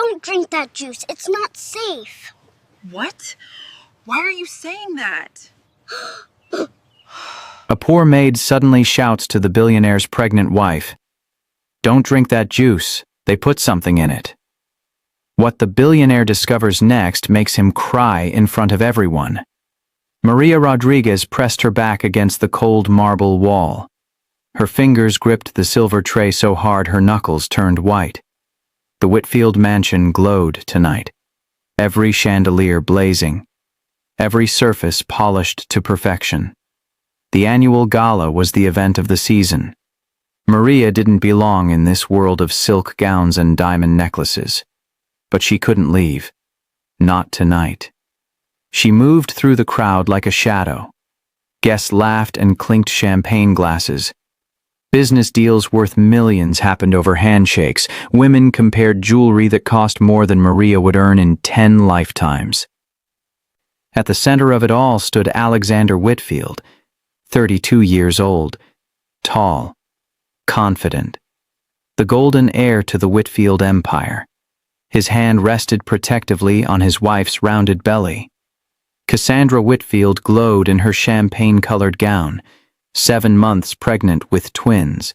Don't drink that juice. It's not safe. What? Why are you saying that? A poor maid suddenly shouts to the billionaire's pregnant wife, "Don't drink that juice. They put something in it." What the billionaire discovers next makes him cry in front of everyone. Maria Rodriguez pressed her back against the cold marble wall. Her fingers gripped the silver tray so hard her knuckles turned white. The Whitfield mansion glowed tonight, every chandelier blazing, every surface polished to perfection. The annual gala was the event of the season. Maria didn't belong in this world of silk gowns and diamond necklaces. But she couldn't leave. Not tonight. She moved through the crowd like a shadow. Guests laughed and clinked champagne glasses. Business deals worth millions happened over handshakes. Women compared jewelry that cost more than Maria would earn in 10 lifetimes. At the center of it all stood Alexander Whitfield, 32 years old, tall, confident, the golden heir to the Whitfield empire. His hand rested protectively on his wife's rounded belly. Cassandra Whitfield glowed in her champagne-colored gown, 7 months pregnant with twins.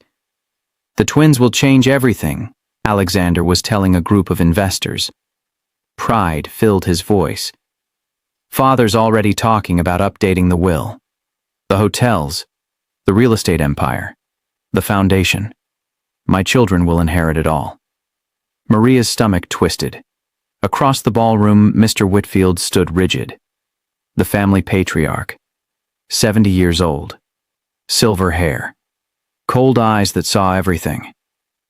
"The twins will change everything," Alexander was telling a group of investors. Pride filled his voice. "Father's already talking about updating the will. The hotels, the real estate empire, the foundation. My children will inherit it all." Maria's stomach twisted. Across the ballroom, Mr. Whitfield stood rigid. The family patriarch, 70 years old, silver hair, cold eyes that saw everything.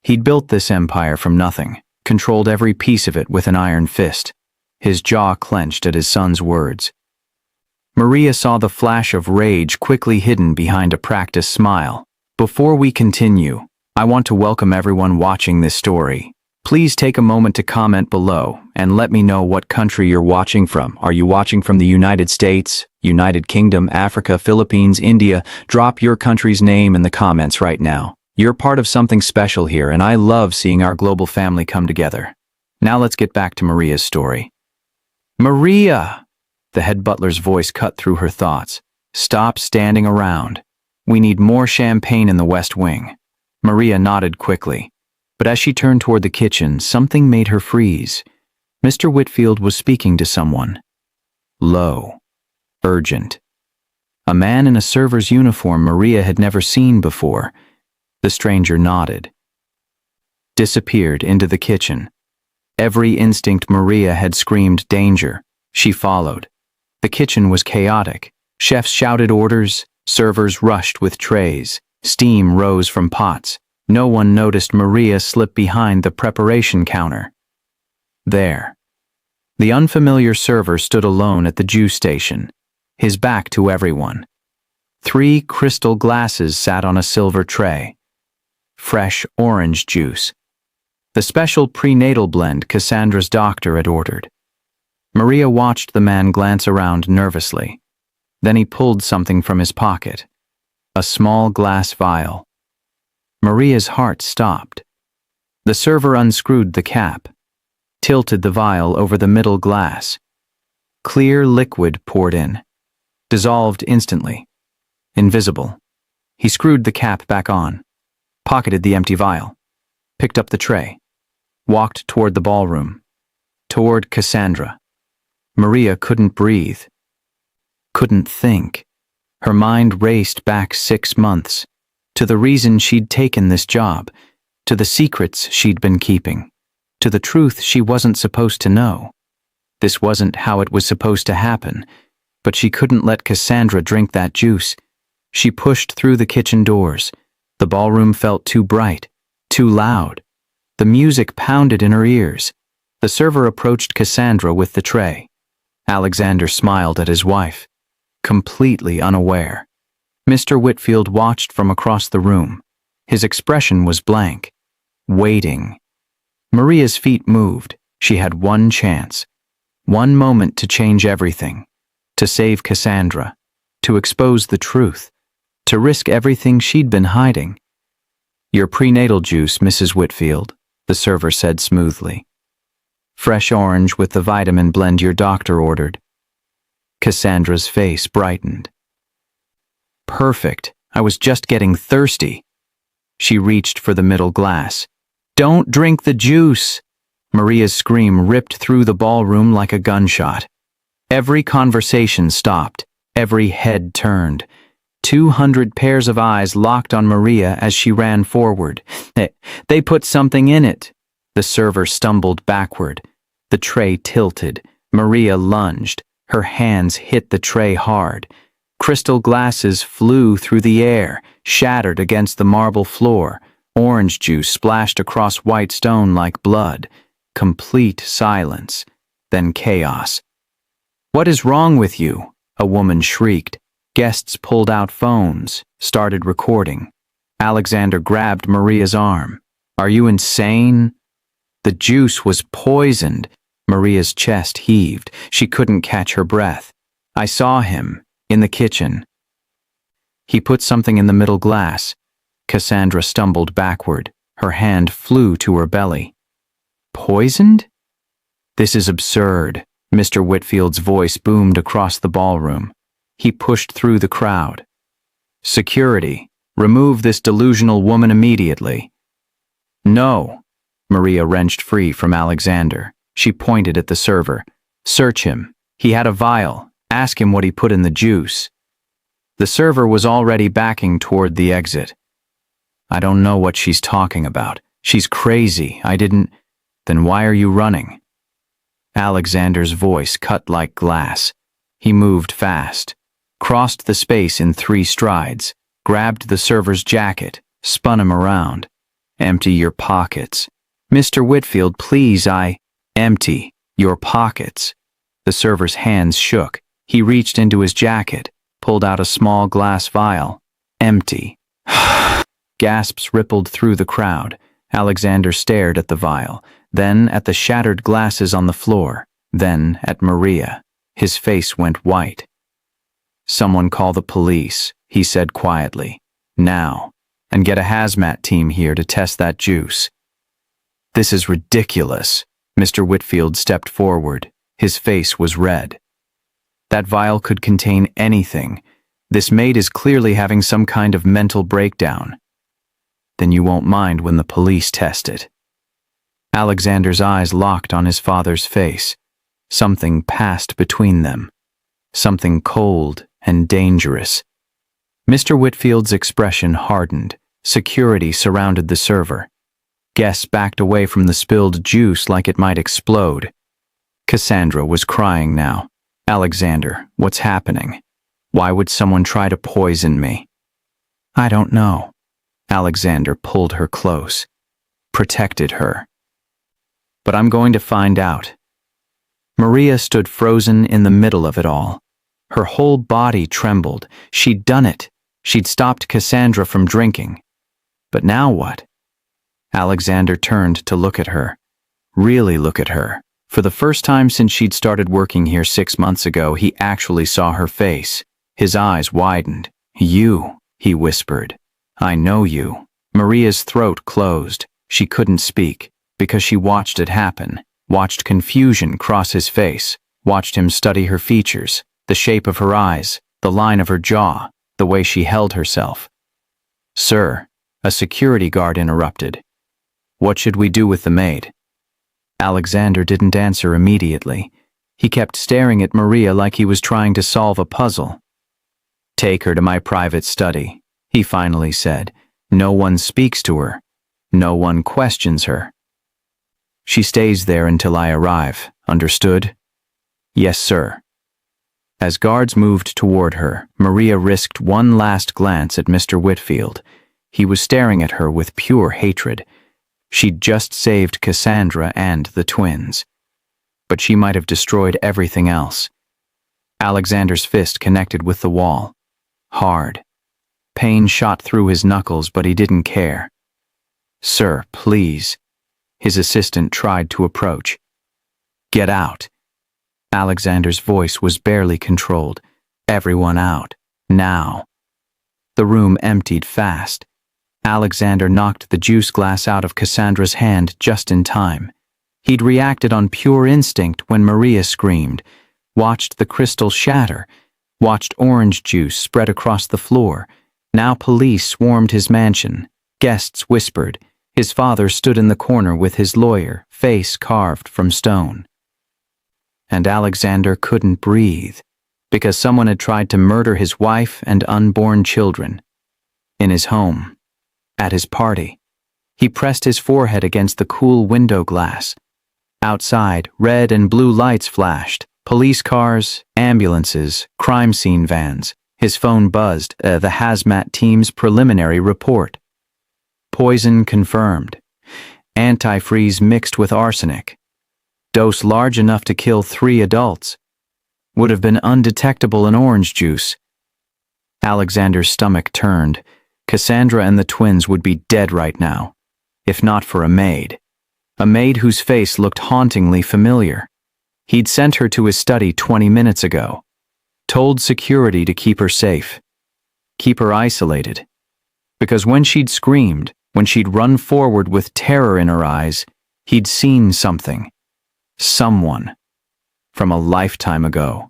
He'd built this empire from nothing, controlled every piece of it with an iron fist. His jaw clenched at his son's words. Maria saw the flash of rage quickly hidden behind a practiced smile. "Before we continue, I want to welcome everyone watching this story. Please take a moment to comment below and let me know what country you're watching from. Are you watching from the United States, United Kingdom, Africa, Philippines, India? Drop your country's name in the comments right now. You're part of something special here, and I love seeing our global family come together. Now let's get back to Maria's story. "Maria!" The head butler's voice cut through her thoughts. "Stop standing around. We need more champagne in the West Wing." Maria nodded quickly. But as she turned toward the kitchen, something made her freeze. Mr. Whitfield was speaking to someone. Low. Urgent. A man in a server's uniform Maria had never seen before. The stranger nodded. Disappeared into the kitchen. Every instinct Maria had screamed danger. She followed. The kitchen was chaotic. Chefs shouted orders, servers rushed with trays. Steam rose from pots. No one noticed Maria slip behind the preparation counter. There. The unfamiliar server stood alone at the juice station, his back to everyone. 3 crystal glasses sat on a silver tray. Fresh orange juice. The special prenatal blend Cassandra's doctor had ordered. Maria watched the man glance around nervously. Then he pulled something from his pocket. A small glass vial. Maria's heart stopped. The server unscrewed the cap, tilted the vial over the middle glass. Clear liquid poured in, dissolved instantly, invisible. He screwed the cap back on, pocketed the empty vial, picked up the tray, walked toward the ballroom, toward Cassandra. Maria couldn't breathe, couldn't think. Her mind raced back 6 months. To the reason she'd taken this job, to the secrets she'd been keeping, to the truth she wasn't supposed to know. This wasn't how it was supposed to happen, but she couldn't let Cassandra drink that juice. She pushed through the kitchen doors. The ballroom felt too bright, too loud. The music pounded in her ears. The server approached Cassandra with the tray. Alexander smiled at his wife, completely unaware. Mr. Whitfield watched from across the room. His expression was blank, waiting. Maria's feet moved. She had one chance, one moment to change everything, to save Cassandra, to expose the truth, to risk everything she'd been hiding. "Your prenatal juice, Mrs. Whitfield," the server said smoothly. Fresh orange with the vitamin blend your doctor ordered. Cassandra's face brightened. Perfect. I was just getting thirsty. She reached for the middle glass. Don't drink the juice! Maria's scream ripped through the ballroom like a gunshot. Every conversation stopped. Every head turned. 200 pairs of eyes locked on Maria as she ran forward. They put something in it. The server stumbled backward. The tray tilted. Maria lunged. Her hands hit the tray hard. Crystal glasses flew through the air, shattered against the marble floor. Orange juice splashed across white stone like blood. Complete silence. Then chaos. What is wrong with you? A woman shrieked. Guests pulled out phones, started recording. Alexander grabbed Maria's arm. Are you insane? The juice was poisoned. Maria's chest heaved. She couldn't catch her breath. I saw him, in the kitchen. He put something in the middle glass. Cassandra stumbled backward. Her hand flew to her belly. Poisoned? This is absurd. Mr. Whitfield's voice boomed across the ballroom. He pushed through the crowd. Security, remove this delusional woman immediately. No. Maria wrenched free from Alexander. She pointed at the server. Search him. He had a vial. Ask him what he put in the juice. The server was already backing toward the exit. I don't know what she's talking about. She's crazy. I didn't... Then why are you running? Alexander's voice cut like glass. He moved fast, crossed the space in 3 strides, grabbed the server's jacket, spun him around. Empty your pockets. Mr. Whitfield, please, Empty your pockets. The server's hands shook. He reached into his jacket, pulled out a small glass vial. Empty. Gasps rippled through the crowd. Alexander stared at the vial, then at the shattered glasses on the floor, then at Maria. His face went white. Someone call the police, he said quietly. Now. And get a hazmat team here to test that juice. This is ridiculous. Mr. Whitfield stepped forward. His face was red. That vial could contain anything. This maid is clearly having some kind of mental breakdown. Then you won't mind when the police test it. Alexander's eyes locked on his father's face. Something passed between them. Something cold and dangerous. Mr. Whitfield's expression hardened. Security surrounded the server. Guests backed away from the spilled juice like it might explode. Cassandra was crying now. Alexander, what's happening? Why would someone try to poison me? I don't know. Alexander pulled her close, protected her. But I'm going to find out. Maria stood frozen in the middle of it all. Her whole body trembled. She'd done it. She'd stopped Cassandra from drinking. But now what? Alexander turned to look at her. Really look at her. For the first time since she'd started working here 6 months ago, he actually saw her face. His eyes widened. You, he whispered. I know you. Maria's throat closed. She couldn't speak, because she watched it happen, watched confusion cross his face, watched him study her features, the shape of her eyes, the line of her jaw, the way she held herself. Sir, a security guard interrupted. What should we do with the maid? Alexander didn't answer immediately. He kept staring at Maria like he was trying to solve a puzzle. Take her to my private study, he finally said. No one speaks to her. No one questions her. She stays there until I arrive, understood? Yes, sir. As guards moved toward her, Maria risked one last glance at Mr. Whitfield. He was staring at her with pure hatred. She'd just saved Cassandra and the twins. But she might have destroyed everything else. Alexander's fist connected with the wall. Hard. Pain shot through his knuckles, but he didn't care. Sir, please. His assistant tried to approach. Get out. Alexander's voice was barely controlled. Everyone out. Now. The room emptied fast. Alexander knocked the juice glass out of Cassandra's hand just in time. He'd reacted on pure instinct when Maria screamed, watched the crystal shatter, watched orange juice spread across the floor. Now police swarmed his mansion. Guests whispered. His father stood in the corner with his lawyer, face carved from stone. And Alexander couldn't breathe, because someone had tried to murder his wife and unborn children. In his home. At his party. He pressed his forehead against the cool window glass. Outside, red and blue lights flashed. Police cars, ambulances, crime scene vans. His phone buzzed, the hazmat team's preliminary report. Poison confirmed. Antifreeze mixed with arsenic. Dose large enough to kill 3 adults. Would have been undetectable in orange juice. Alexander's stomach turned. Cassandra and the twins would be dead right now, if not for a maid. A maid whose face looked hauntingly familiar. He'd sent her to his study 20 minutes ago. Told security to keep her safe. Keep her isolated. Because when she'd screamed, when she'd run forward with terror in her eyes, he'd seen something. Someone. From a lifetime ago.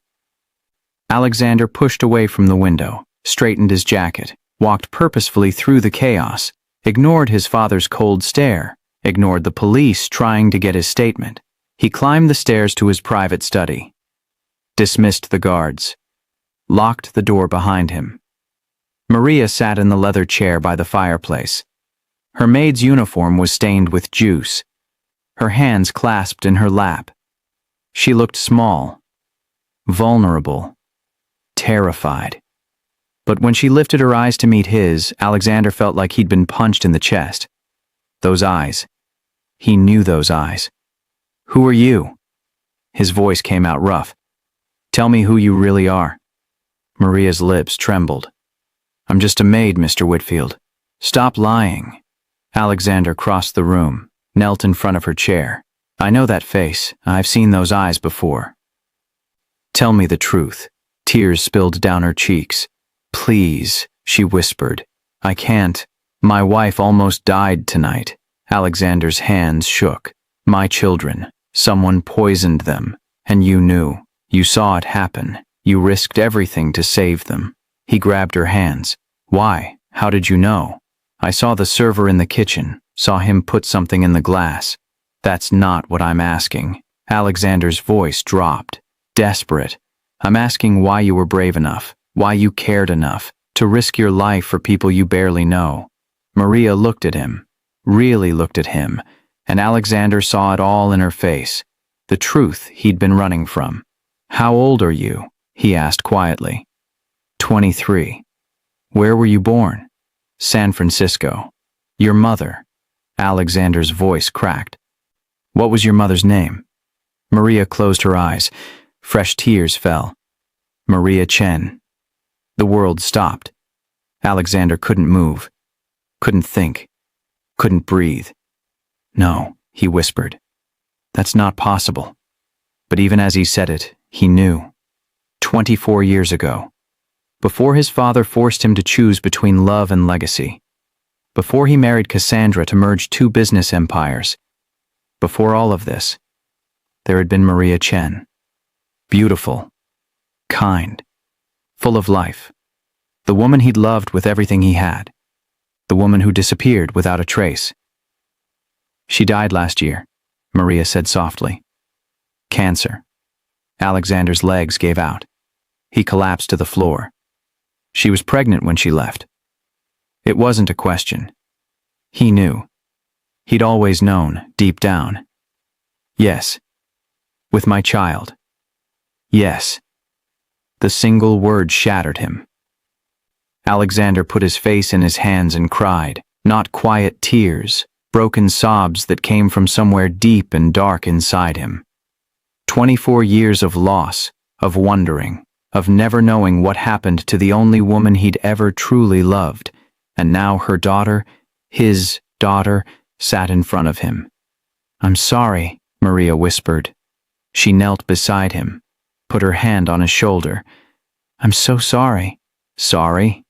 Alexander pushed away from the window, straightened his jacket, walked purposefully through the chaos, ignored his father's cold stare, ignored the police trying to get his statement. He climbed the stairs to his private study. Dismissed the guards. Locked the door behind him. Maria sat in the leather chair by the fireplace. Her maid's uniform was stained with juice. Her hands clasped in her lap. She looked small, vulnerable, terrified. But when she lifted her eyes to meet his, Alexander felt like he'd been punched in the chest. Those eyes. He knew those eyes. Who are you? His voice came out rough. Tell me who you really are. Maria's lips trembled. I'm just a maid, Mr. Whitfield. Stop lying. Alexander crossed the room, knelt in front of her chair. I know that face. I've seen those eyes before. Tell me the truth. Tears spilled down her cheeks. Please, she whispered. I can't. My wife almost died tonight. Alexander's hands shook. My children. Someone poisoned them. And you knew. You saw it happen. You risked everything to save them. He grabbed her hands. Why? How did you know? I saw the server in the kitchen. Saw him put something in the glass. That's not what I'm asking. Alexander's voice dropped. Desperate. I'm asking why you were brave enough. Why you cared enough to risk your life for people you barely know. Maria looked at him, really looked at him, and Alexander saw it all in her face, the truth he'd been running from. How old are you? He asked quietly. 23. Where were you born? San Francisco. Your mother. Alexander's voice cracked. What was your mother's name? Maria closed her eyes. Fresh tears fell. Maria Chen. The world stopped. Alexander couldn't move, couldn't think, couldn't breathe. No, he whispered. That's not possible. But even as he said it, he knew. 24 years ago. Before his father forced him to choose between love and legacy. Before he married Cassandra to merge 2 business empires. Before all of this, there had been Maria Chen. Beautiful, kind, full of life. The woman he'd loved with everything he had. The woman who disappeared without a trace. She died last year, Maria said softly. Cancer. Alexander's legs gave out. He collapsed to the floor. She was pregnant when she left. It wasn't a question. He knew. He'd always known, deep down. Yes. With my child. Yes. The single word shattered him. Alexander put his face in his hands and cried, not quiet tears, broken sobs that came from somewhere deep and dark inside him. 24 years of loss, of wondering, of never knowing what happened to the only woman he'd ever truly loved, and now her daughter, his daughter, sat in front of him. I'm sorry, Maria whispered. She knelt beside him, put her hand on his shoulder. I'm so sorry. Sorry?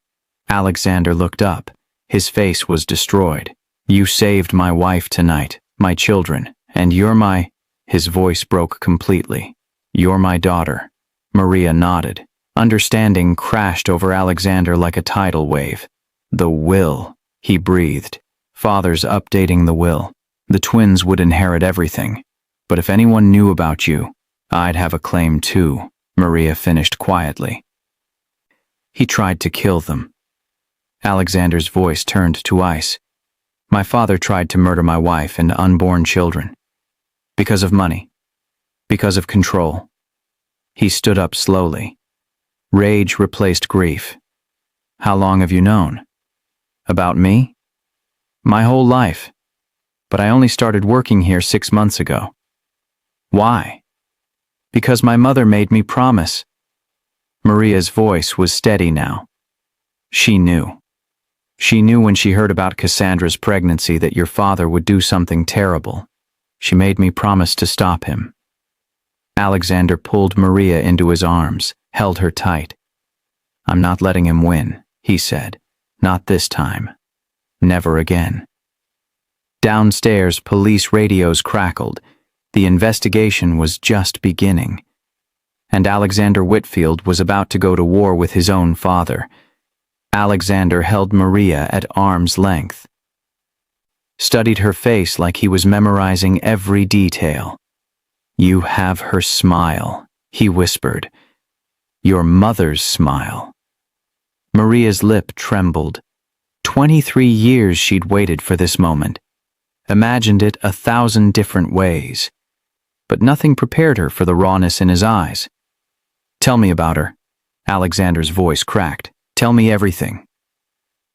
Alexander looked up. His face was destroyed. You saved my wife tonight, my children, and you're my... His voice broke completely. "You're my daughter." Maria nodded. Understanding crashed over Alexander like a tidal wave. "The will," he breathed. "Father's updating the will. The twins would inherit everything. But if anyone knew about you, I'd have a claim too," Maria finished quietly. "He tried to kill them." Alexander's voice turned to ice. "My father tried to murder my wife and unborn children. Because of money. Because of control." He stood up slowly. Rage replaced grief. "How long have you known?" "About me?" "My whole life. But I only started working here 6 months ago." "Why?" "Because my mother made me promise." Maria's voice was steady now. "She knew. She knew when she heard about Cassandra's pregnancy that your father would do something terrible. She made me promise to stop him." Alexander pulled Maria into his arms, held her tight. "I'm not letting him win," he said. "Not this time. Never again." Downstairs, police radios crackled. The investigation was just beginning. And Alexander Whitfield was about to go to war with his own father. Alexander held Maria at arm's length. Studied her face like he was memorizing every detail. "You have her smile," he whispered. "Your mother's smile." Maria's lip trembled. 23 years she'd waited for this moment. Imagined it 1,000 different ways. But nothing prepared her for the rawness in his eyes. "Tell me about her." Alexander's voice cracked. "Tell me everything."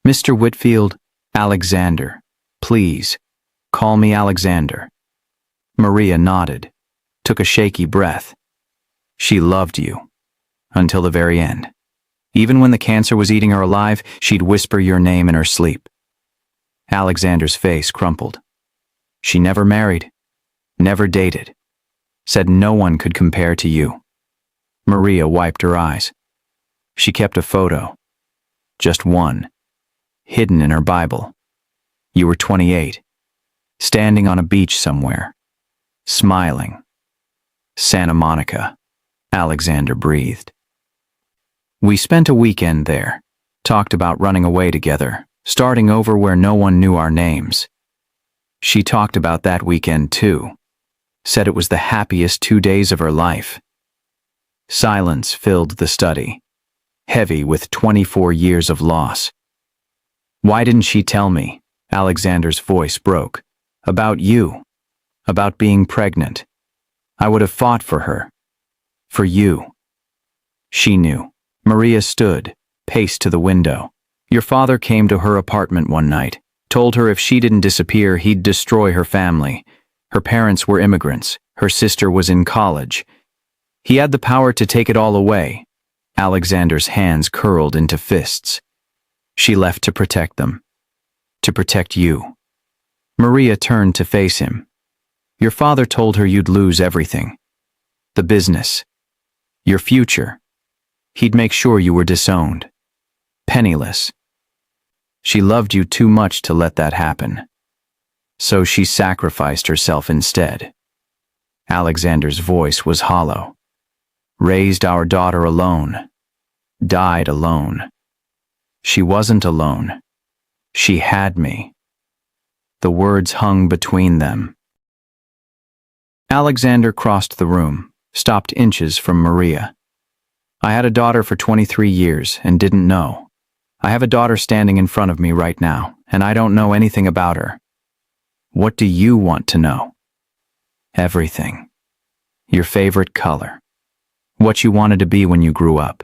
"Mr. Whitfield," "Alexander. Please, call me Alexander." Maria nodded, took a shaky breath. "She loved you. Until the very end. Even when the cancer was eating her alive, she'd whisper your name in her sleep." Alexander's face crumpled. "She never married. Never dated. Said no one could compare to you." Maria wiped her eyes. "She kept a photo. Just one. Hidden in her Bible. You were 28. Standing on a beach somewhere. Smiling. Santa Monica." Alexander breathed. "We spent a weekend there. Talked about running away together. Starting over where no one knew our names. She talked about that weekend too. Said it was the happiest 2 days of her life." Silence filled the study, heavy with 24 years of loss. "Why didn't she tell me?" Alexander's voice broke. "About you. About being pregnant. I would have fought for her. For you." She knew. Maria stood, paced to the window. "Your father came to her apartment one night, told her if she didn't disappear, he'd destroy her family. Her parents were immigrants. Her sister was in college. He had the power to take it all away." Alexander's hands curled into fists. "She left to protect them. To protect you." Maria turned to face him. "Your father told her you'd lose everything. The business. Your future. He'd make sure you were disowned. Penniless. She loved you too much to let that happen. So she sacrificed herself instead." Alexander's voice was hollow. "Raised our daughter alone. Died alone. She wasn't alone. She had me." The words hung between them. Alexander crossed the room, stopped inches from Maria. "I had a daughter for 23 years and didn't know. I have a daughter standing in front of me right now, and I don't know anything about her. What do you want to know?" "Everything. Your favorite color. What you wanted to be when you grew up.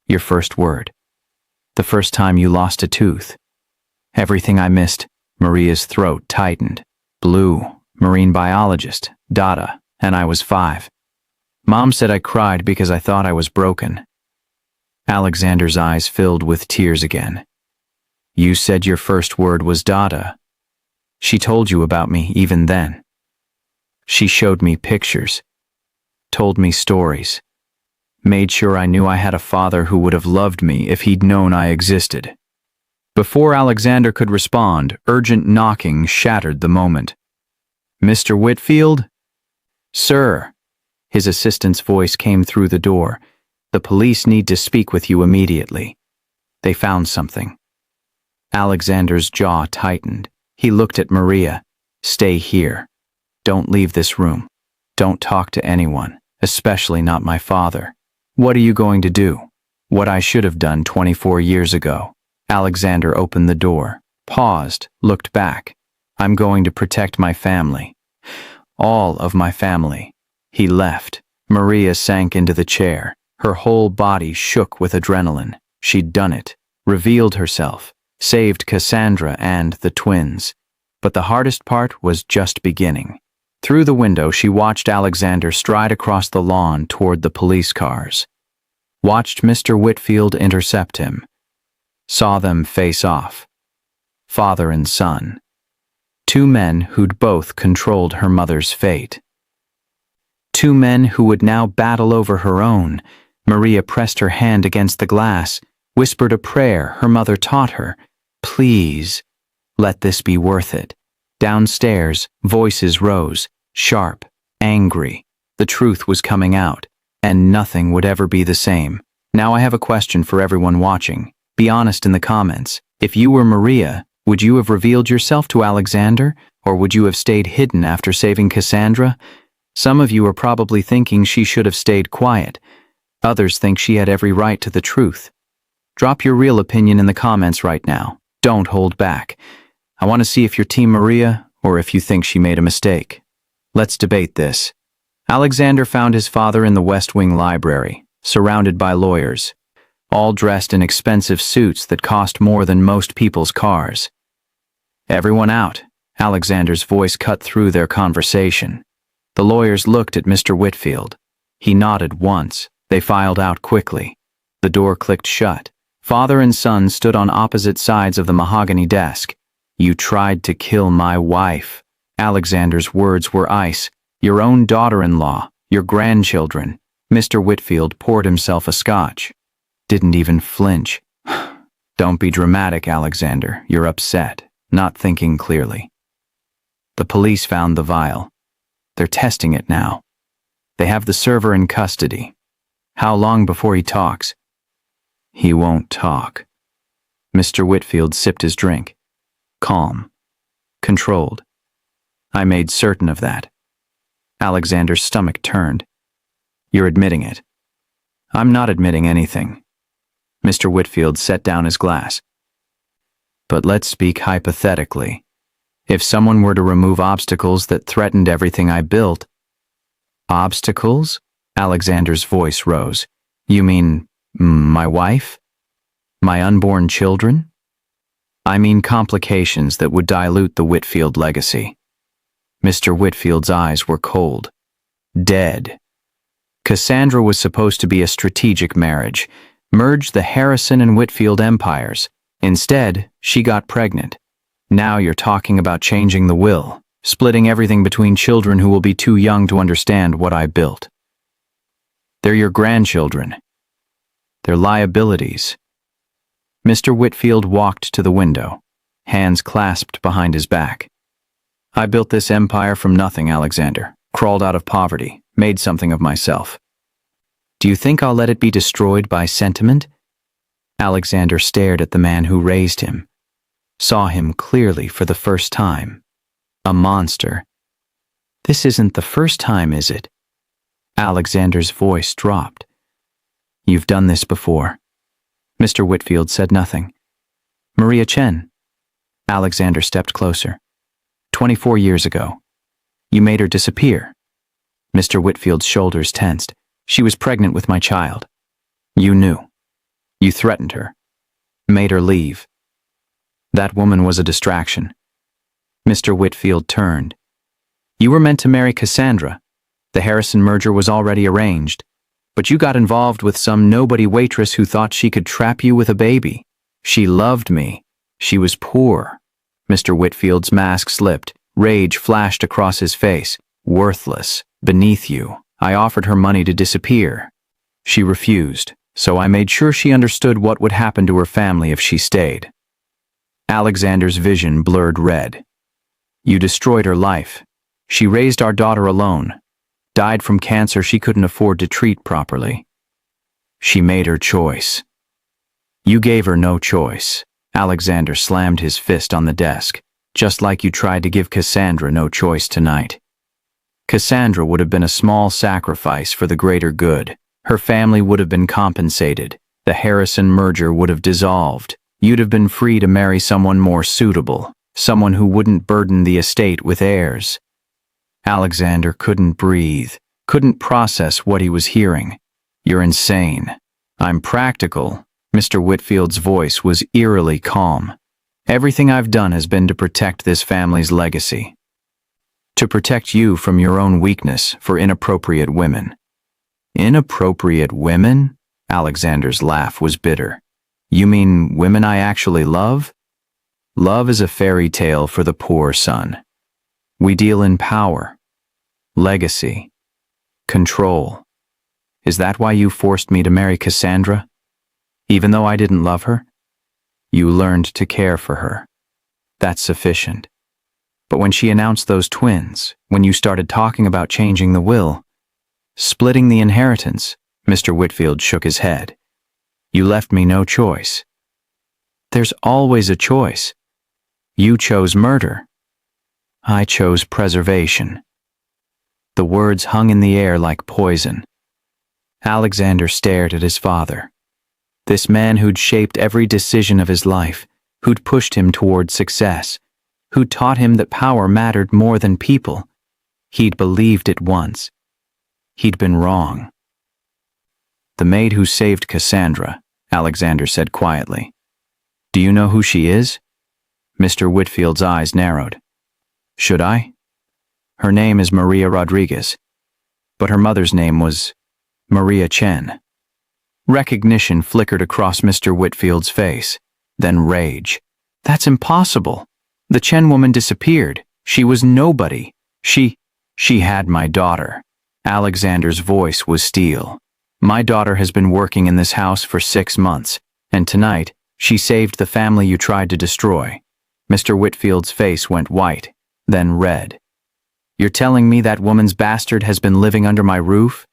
Your first word. The first time you lost a tooth. Everything I missed." Maria's throat tightened. "Blue, marine biologist, Dada, and I was 5. Mom said I cried because I thought I was broken." Alexander's eyes filled with tears again. "You said your first word was Dada. She told you about me even then. She showed me pictures, told me stories, made sure I knew I had a father who would have loved me if he'd known I existed." Before Alexander could respond, urgent knocking shattered the moment. "Mr. Whitfield?" Sir, his assistant's voice came through the door. The police need to speak with you immediately. They found something. Alexander's jaw tightened. He looked at Maria. Stay here. Don't leave this room. Don't talk to anyone, especially not my father. What are you going to do? What I should have done 24 years ago. Alexander opened the door, paused, looked back. I'm going to protect my family. All of my family. He left. Maria sank into the chair. Her whole body shook with adrenaline. She'd done it, revealed herself, saved Cassandra and the twins. But the hardest part was just beginning. Through the window, she watched Alexander stride across the lawn toward the police cars. Watched Mr. Whitfield intercept him. Saw them face off. Father and son. Two men who'd both controlled her mother's fate. Two men who would now battle over her own. Maria pressed her hand against the glass, whispered a prayer her mother taught her. Please, let this be worth it. Downstairs, voices rose, sharp, angry. The truth was coming out, and nothing would ever be the same. Now I have a question for everyone watching. Be honest in the comments. If you were Maria, would you have revealed yourself to Alexander, or would you have stayed hidden after saving Cassandra? Some of you are probably thinking she should have stayed quiet. Others think she had every right to the truth. Drop your real opinion in the comments right now. Don't hold back. I want to see if you're Team Maria or if you think she made a mistake. Let's debate this. Alexander found his father in the West Wing library, surrounded by lawyers, all dressed in expensive suits that cost more than most people's cars. Everyone out. Alexander's voice cut through their conversation. The lawyers looked at Mr. Whitfield. He nodded once. They filed out quickly. The door clicked shut. Father and son stood on opposite sides of the mahogany desk. You tried to kill my wife. Alexander's words were ice. Your own daughter-in-law, your grandchildren. Mr. Whitfield poured himself a scotch. Didn't even flinch. Don't be dramatic, Alexander. You're upset, not thinking clearly. The police found the vial. They're testing it now. They have the server in custody. How long before he talks? He won't talk. Mr. Whitfield sipped his drink. Calm. Controlled. I made certain of that. Alexander's stomach turned. You're admitting it. I'm not admitting anything. Mr. Whitfield set down his glass. But let's speak hypothetically. If someone were to remove obstacles that threatened everything I built. Obstacles? Alexander's voice rose. You mean my wife? My unborn children? I mean complications that would dilute the Whitfield legacy. Mr. Whitfield's eyes were cold. Dead. Cassandra was supposed to be a strategic marriage, merge the Harrison and Whitfield empires. Instead, she got pregnant. Now you're talking about changing the will, splitting everything between children who will be too young to understand what I built. They're your grandchildren. They're liabilities. Mr. Whitfield walked to the window, hands clasped behind his back. I built this empire from nothing, Alexander. Crawled out of poverty, made something of myself. Do you think I'll let it be destroyed by sentiment? Alexander stared at the man who raised him, saw him clearly for the first time. A monster. This isn't the first time, is it? Alexander's voice dropped. You've done this before. Mr. Whitfield said nothing. Maria Chen. Alexander stepped closer. 24 years ago. You made her disappear. Mr. Whitfield's shoulders tensed. She was pregnant with my child. You knew. You threatened her. Made her leave. That woman was a distraction. Mr. Whitfield turned. You were meant to marry Cassandra. The Harrison merger was already arranged. But you got involved with some nobody waitress who thought she could trap you with a baby. She loved me. She was poor. Mr. Whitfield's mask slipped. Rage flashed across his face. Worthless. Beneath you. I offered her money to disappear. She refused, so I made sure she understood what would happen to her family if she stayed. Alexander's vision blurred red. You destroyed her life. She raised our daughter alone. died from cancer she couldn't afford to treat properly. She made her choice. You gave her no choice. Alexander slammed his fist on the desk, just like you tried to give Cassandra no choice tonight. Cassandra would have been a small sacrifice for the greater good. Her family would have been compensated. The Harrison merger would have dissolved. You'd have been free to marry someone more suitable, someone who wouldn't burden the estate with heirs. Alexander couldn't breathe, couldn't process what he was hearing. You're insane. I'm practical. Mr. Whitfield's voice was eerily calm. Everything I've done has been to protect this family's legacy. To protect you from your own weakness for inappropriate women. Inappropriate women? Alexander's laugh was bitter. You mean women I actually love? Love is a fairy tale for the poor, son. We deal in power, legacy, control. Is that why you forced me to marry Cassandra? Even though I didn't love her? You learned to care for her. That's sufficient. But when she announced those twins, when you started talking about changing the will, splitting the inheritance, Mr. Whitfield shook his head. You left me no choice. There's always a choice. You chose murder. I chose preservation. The words hung in the air like poison. Alexander stared at his father. This man who'd shaped every decision of his life, who'd pushed him toward success, who'd taught him that power mattered more than people. He'd believed it once. He'd been wrong. The maid who saved Cassandra, Alexander said quietly. Do you know who she is? Mr. Whitfield's eyes narrowed. Should I? Her name is Maria Rodriguez, but her mother's name was Maria Chen. Recognition flickered across Mr. Whitfield's face, then rage. That's impossible. The Chen woman disappeared. She was nobody. She had my daughter. Alexander's voice was steel. My daughter has been working in this house for 6 months, and tonight, she saved the family you tried to destroy. Mr. Whitfield's face went white, then red. You're telling me that woman's bastard has been living under my roof?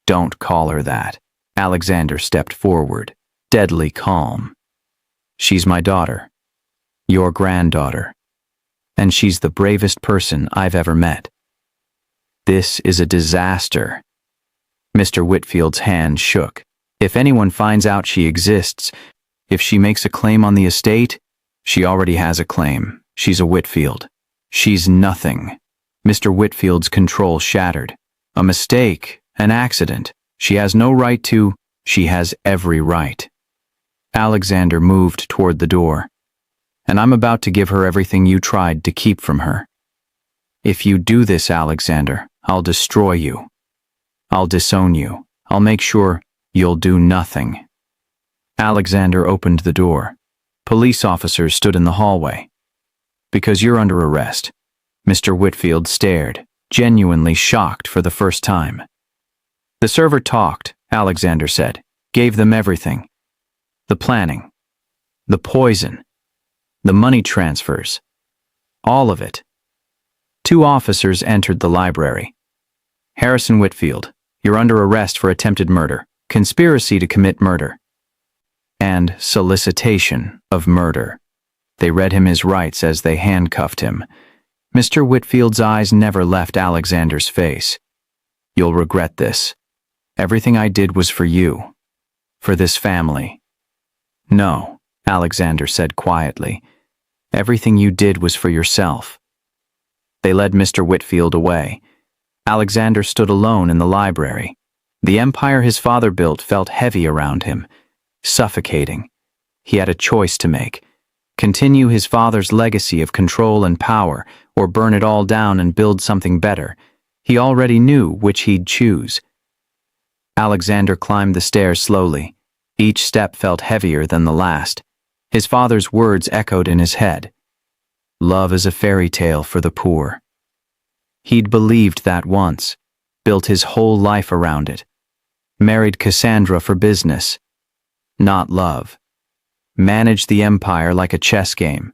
Don't call her that. Alexander stepped forward, deadly calm. She's my daughter, your granddaughter, and she's the bravest person I've ever met. This is a disaster. Mr. Whitfield's hand shook. If anyone finds out she exists, if she makes a claim on the estate, she already has a claim. She's a Whitfield. She's nothing. Mr. Whitfield's control shattered. A mistake, an accident. She has no right to, she has every right. Alexander moved toward the door. And I'm about to give her everything you tried to keep from her. If you do this, Alexander, I'll destroy you. I'll disown you. I'll make sure you'll do nothing. Alexander opened the door. Police officers stood in the hallway. Because you're under arrest. Mr. Whitfield stared, genuinely shocked for the first time. The server talked, Alexander said, gave them everything. The planning, the poison, the money transfers, all of it. 2 officers entered the library. Harrison Whitfield, you're under arrest for attempted murder, conspiracy to commit murder, and solicitation of murder. They read him his rights as they handcuffed him. Mr. Whitfield's eyes never left Alexander's face. You'll regret this. Everything I did was for you, for this family. No, Alexander said quietly. Everything you did was for yourself. They led Mr. Whitfield away. Alexander stood alone in the library. The empire his father built felt heavy around him, suffocating. He had a choice to make. Continue his father's legacy of control and power, or burn it all down and build something better. He already knew which he'd choose. Alexander climbed the stairs slowly. Each step felt heavier than the last. His father's words echoed in his head. Love is a fairy tale for the poor. He'd believed that once, built his whole life around it. Married Cassandra for business, not love. Managed the empire like a chess game.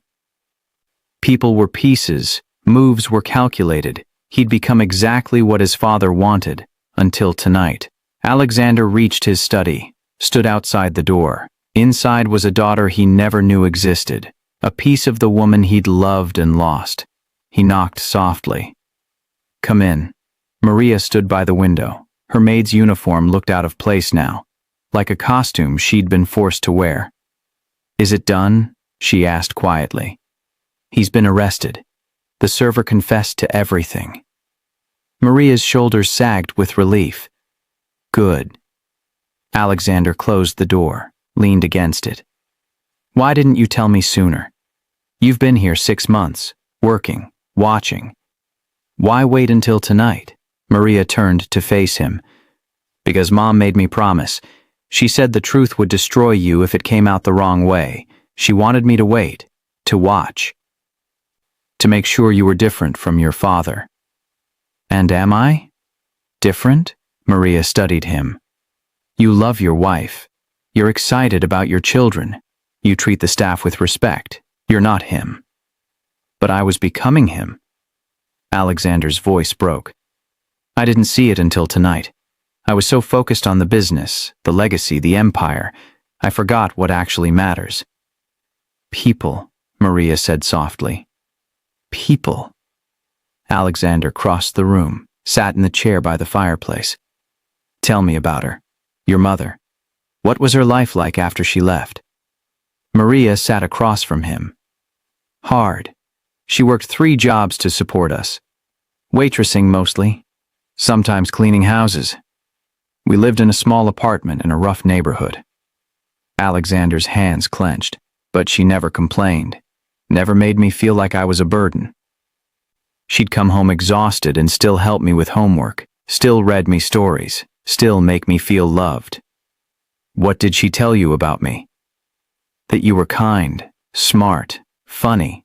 People were pieces, moves were calculated, He'd become exactly what his father wanted, until tonight. Alexander reached his study, stood outside the door. Inside was a daughter he never knew existed, a piece of the woman he'd loved and lost. He knocked softly. "Come in." Maria stood by the window. Her maid's uniform looked out of place now, like a costume she'd been forced to wear. "Is it done?" she asked quietly. "He's been arrested. The server confessed to everything." Maria's shoulders sagged with relief. "Good." Alexander closed the door, leaned against it. "Why didn't you tell me sooner? You've been here 6 months, working, watching. Why wait until tonight?" Maria turned to face him. "Because Mom made me promise. She said the truth would destroy you if it came out the wrong way. She wanted me to wait, to watch. To make sure you were different from your father." "And am I? Different?" Maria studied him. "You love your wife. You're excited about your children. You treat the staff with respect. You're not him." "But I was becoming him." Alexander's voice broke. "I didn't see it until tonight. I was so focused on the business, the legacy, the empire, I forgot what actually matters." "People," Maria said softly. "People." Alexander crossed the room, sat in the chair by the fireplace. "Tell me about her. Your mother. What was her life like after she left?" Maria sat across from him. "Hard. She worked 3 jobs to support us. Waitressing mostly, sometimes cleaning houses. We lived in a small apartment in a rough neighborhood." Alexander's hands clenched, but she never complained, never made me feel like I was a burden. She'd come home exhausted and still help me with homework, still read me stories, still make me feel loved. "What did she tell you about me?" "That you were kind, smart, funny.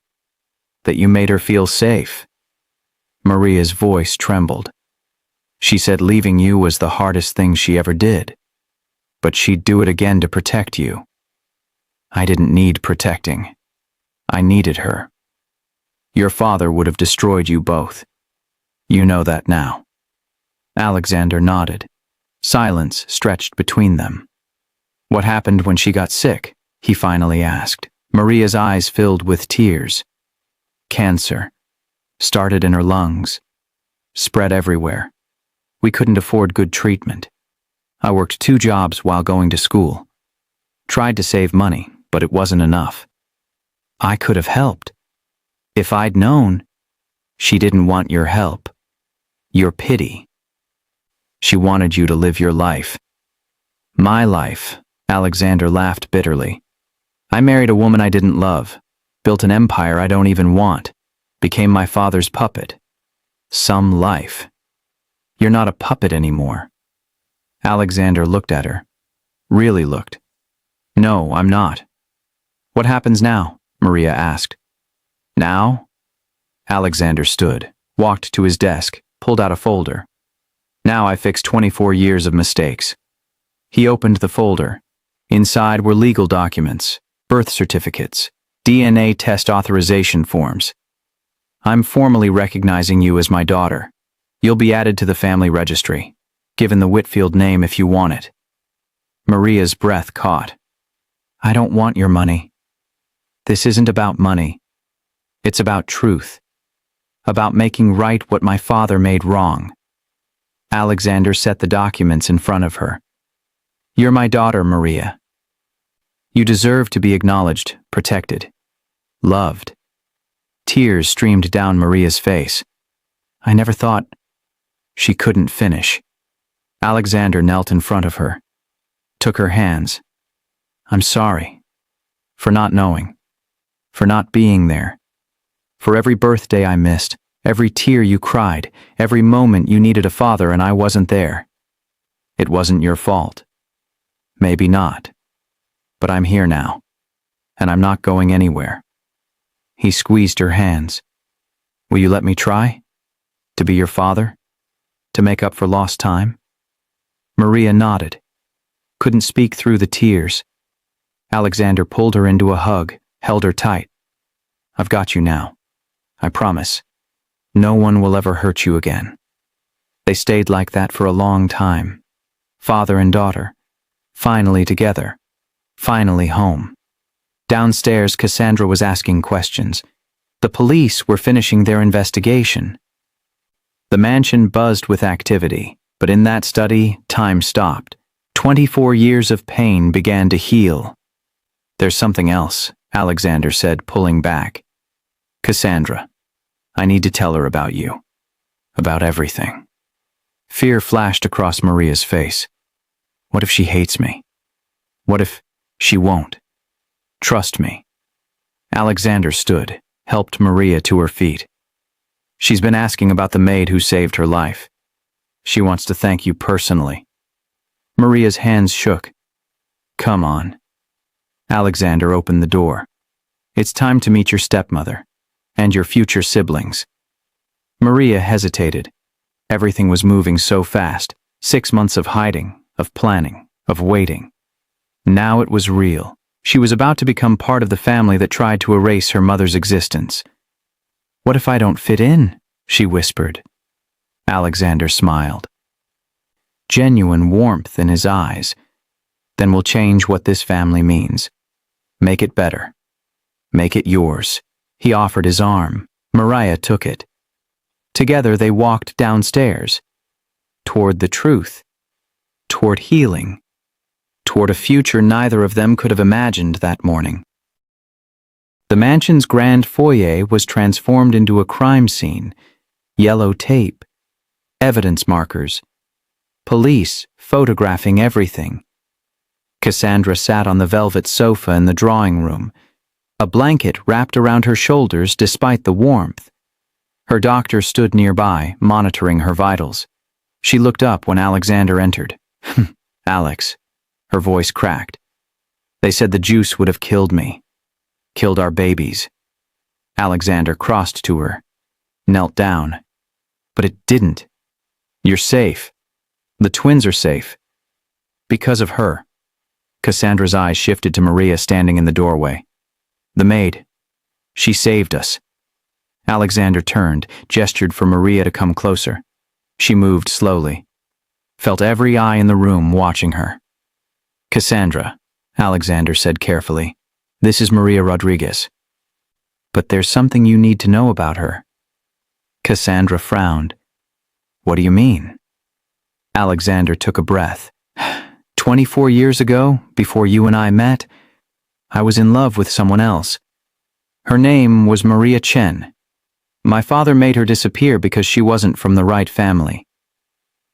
That you made her feel safe." Maria's voice trembled. "She said leaving you was the hardest thing she ever did. But she'd do it again to protect you." "I didn't need protecting. I needed her. Your father would have destroyed you both. You know that now." Alexander nodded. Silence stretched between them. "What happened when she got sick?" he finally asked. Maria's eyes filled with tears. "Cancer. Started in her lungs. Spread everywhere. We couldn't afford good treatment. I worked 2 jobs while going to school. Tried to save money, but it wasn't enough. I could have helped. If I'd known." "She didn't want your help. Your pity. She wanted you to live your life." "My life." Alexander laughed bitterly. "I married a woman I didn't love, built an empire I don't even want, became my father's puppet. Some life. You're not a puppet anymore." Alexander looked at her. Really looked. "No, I'm not." "What happens now?" Maria asked. "Now?" Alexander stood, walked to his desk, pulled out a folder. "Now I fix 24 years of mistakes." He opened the folder. Inside were legal documents, birth certificates, DNA test authorization forms. "I'm formally recognizing you as my daughter. You'll be added to the family registry, given the Whitfield name if you want it." Maria's breath caught. "I don't want your money. This isn't about money. It's about truth. About making right what my father made wrong." Alexander set the documents in front of her. "You're my daughter, Maria. You deserve to be acknowledged, protected, loved." Tears streamed down Maria's face. "I never thought—" She couldn't finish. Alexander knelt in front of her, took her hands. "I'm sorry. For not knowing. For not being there. For every birthday I missed, every tear you cried, every moment you needed a father and I wasn't there. It wasn't your fault. Maybe not. But I'm here now. And I'm not going anywhere." He squeezed her hands. "Will you let me try? To be your father? To make up for lost time?" Maria nodded. Couldn't speak through the tears. Alexander pulled her into a hug, held her tight. "I've got you now. I promise. No one will ever hurt you again. They stayed like that for a long time. Father and daughter. Finally together. Finally home. Downstairs, Cassandra was asking questions. The police were finishing their investigation. The mansion buzzed with activity, but in that study, time stopped. 24 years of pain began to heal. There's something else, Alexander said, pulling back. Cassandra, I need to tell her about you. About everything. Fear flashed across Maria's face. What if she hates me? What if she won't? Trust me. Alexander stood, helped Maria to her feet. She's been asking about the maid who saved her life. She wants to thank you personally. Maria's hands shook. Come on. Alexander opened the door. It's time to meet your stepmother and your future siblings. Maria hesitated. Everything was moving so fast. 6 months of hiding, of planning, of waiting. Now it was real. She was about to become part of the family that tried to erase her mother's existence. What if I don't fit in? She whispered. Alexander smiled. Genuine warmth in his eyes. Then we'll change what this family means. Make it better. Make it yours. He offered his arm. Maria took it. Together they walked downstairs. Toward the truth. Toward healing. Toward a future neither of them could have imagined that morning. The mansion's grand foyer was transformed into a crime scene. Yellow tape. Evidence markers. Police photographing everything. Cassandra sat on the velvet sofa in the drawing room. A blanket wrapped around her shoulders despite the warmth. Her doctor stood nearby, monitoring her vitals. She looked up when Alexander entered. Alex. Her voice cracked. They said the juice would have killed me. Killed our babies. Alexander crossed to her. Knelt down. But it didn't. You're safe. The twins are safe. Because of her. Cassandra's eyes shifted to Maria standing in the doorway. The maid. She saved us. Alexander turned, gestured for Maria to come closer. She moved slowly. Felt every eye in the room watching her. Cassandra, Alexander said carefully. This is Maria Rodriguez. But there's something you need to know about her. Cassandra frowned. What do you mean? Alexander took a breath. 24 years ago, before you and I met, I was in love with someone else. Her name was Maria Chen. My father made her disappear because she wasn't from the right family.